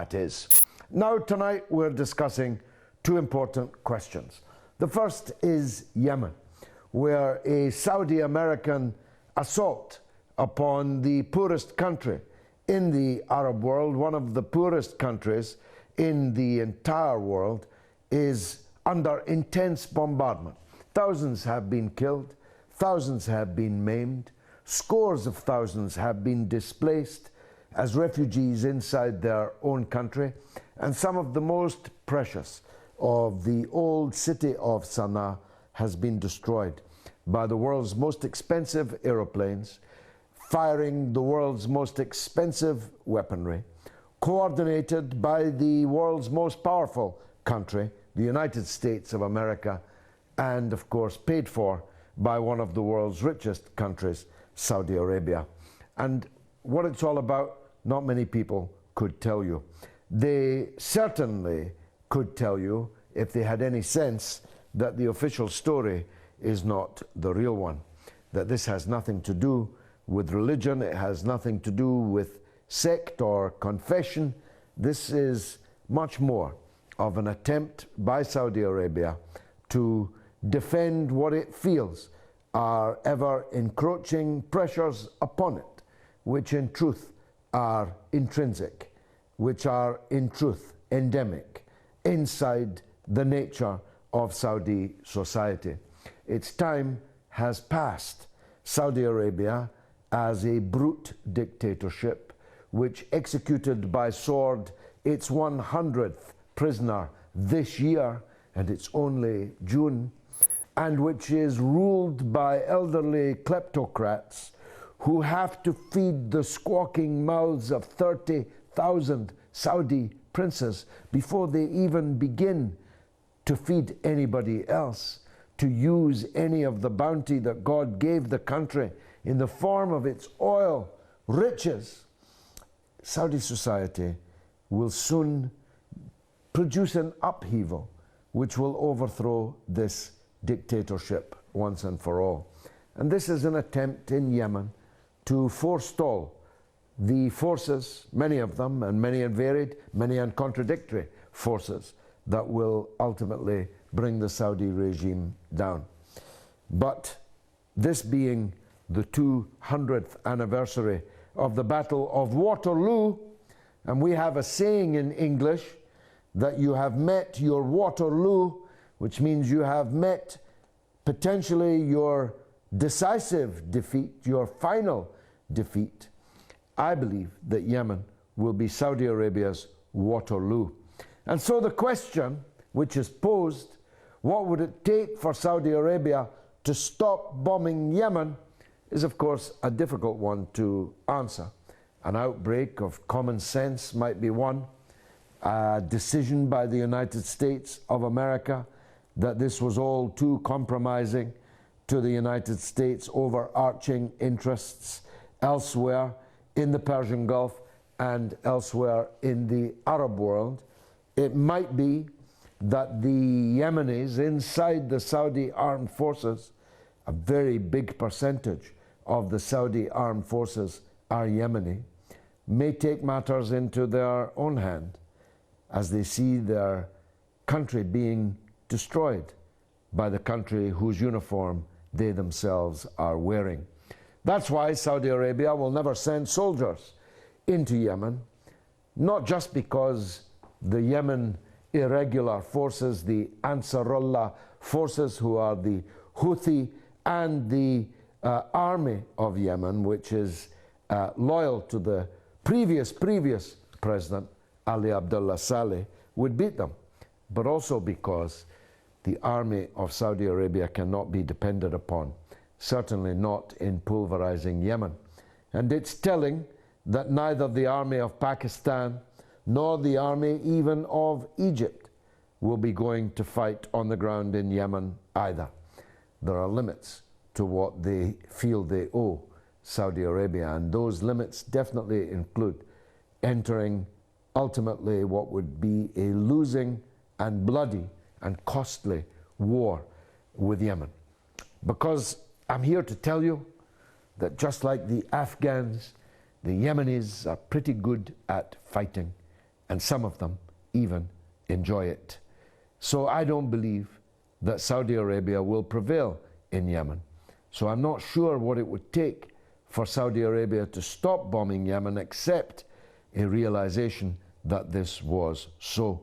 that is. Now tonight we're discussing two important questions. The first is Yemen, where a Saudi-American assault upon the poorest country in the Arab world, one of the poorest countries in the entire world, is under intense bombardment. Thousands have been killed, thousands have been maimed, scores of thousands have been displaced as refugees inside their own country, and some of the most precious of the old city of Sana'a has been destroyed by the world's most expensive aeroplanes, firing the world's most expensive weaponry, coordinated by the world's most powerful country, the United States of America, and of course paid for by one of the world's richest countries, Saudi Arabia. And what it's all about, not many people could tell you. They certainly could tell you, if they had any sense, that the official story is not the real one, that this has nothing to do with religion, it has nothing to do with sect or confession. This is much more of an attempt by Saudi Arabia to defend what it feels are ever encroaching pressures upon it, which in truth are intrinsic, which are in truth endemic inside the nature of Saudi society. Its time has passed. Saudi Arabia, as a brute dictatorship, which executed by sword its 100th prisoner this year, and it's only June, and which is ruled by elderly kleptocrats who have to feed the squawking mouths of 30,000 Saudi princes before they even begin to feed anybody else, to use any of the bounty that God gave the country in the form of its oil riches. Saudi society will soon produce an upheaval which will overthrow this dictatorship once and for all. And this is an attempt in Yemen to forestall the forces, many of them, and many and varied, many and contradictory forces that will ultimately bring the Saudi regime down. But this being the 200th anniversary of the Battle of Waterloo, and we have a saying in English that you have met your Waterloo, which means you have met potentially your decisive defeat, your final defeat. I believe that Yemen will be Saudi Arabia's Waterloo. And so the question which is posed, what would it take for Saudi Arabia to stop bombing Yemen, is of course a difficult one to answer. An outbreak of common sense might be one. A decision by the United States of America that this was all too compromising to the United States' overarching interests elsewhere in the Persian Gulf and elsewhere in the Arab world. It might be that the Yemenis inside the Saudi armed forces, a very big percentage of the Saudi armed forces are Yemeni, may take matters into their own hand as they see their country being destroyed by the country whose uniform they themselves are wearing. That's why Saudi Arabia will never send soldiers into Yemen, not just because the Yemen irregular forces, the Ansarullah forces, who are the Houthi, and the army of Yemen, which is loyal to the previous president, Ali Abdullah Saleh, would beat them, but also because the army of Saudi Arabia cannot be depended upon, certainly not in pulverizing Yemen. And it's telling that neither the army of Pakistan nor the army even of Egypt will be going to fight on the ground in Yemen either. There are limits to what they feel they owe Saudi Arabia, and those limits definitely include entering ultimately what would be a losing and bloody and costly war with Yemen. Because I'm here to tell you that just like the Afghans, the Yemenis are pretty good at fighting, and some of them even enjoy it. So I don't believe that Saudi Arabia will prevail in Yemen. So I'm not sure what it would take for Saudi Arabia to stop bombing Yemen, except a realization that this was so.